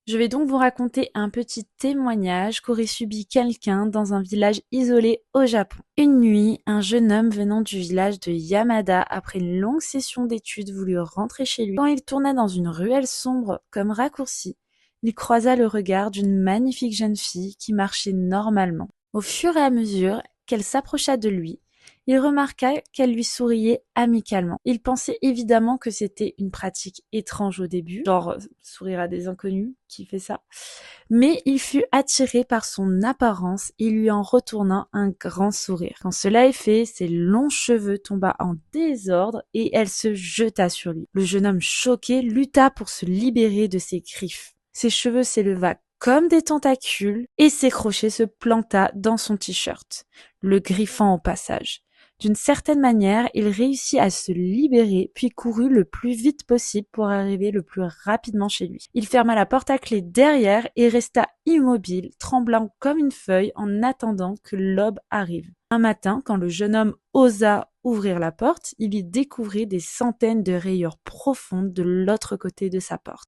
Je vais donc vous raconter un petit témoignage qu'aurait subi quelqu'un dans un village isolé au Japon. Une nuit, un jeune homme venant du village de Yamada après une longue session d'études voulut rentrer chez lui. Quand il tourna dans une ruelle sombre comme raccourci, il croisa le regard d'une magnifique jeune fille qui marchait normalement. Au fur et à mesure qu'elle s'approcha de lui, il remarqua qu'elle lui souriait amicalement. Il pensait évidemment que c'était une pratique étrange au début, genre sourire à des inconnus, qui fait ça. Mais il fut attiré par son apparence et lui en retourna un grand sourire. Quand cela est fait, ses longs cheveux tomba en désordre et elle se jeta sur lui. Le jeune homme choqué lutta pour se libérer de ses griffes. Ses cheveux s'éleva comme des tentacules et ses crochets se planta dans son t-shirt, le griffant au passage. D'une certaine manière, il réussit à se libérer, puis courut le plus vite possible pour arriver le plus rapidement chez lui. Il ferma la porte à clé derrière et resta immobile, tremblant comme une feuille en attendant que l'aube arrive. Un matin, quand le jeune homme osa ouvrir la porte, il y découvrit des centaines de rayures profondes de l'autre côté de sa porte.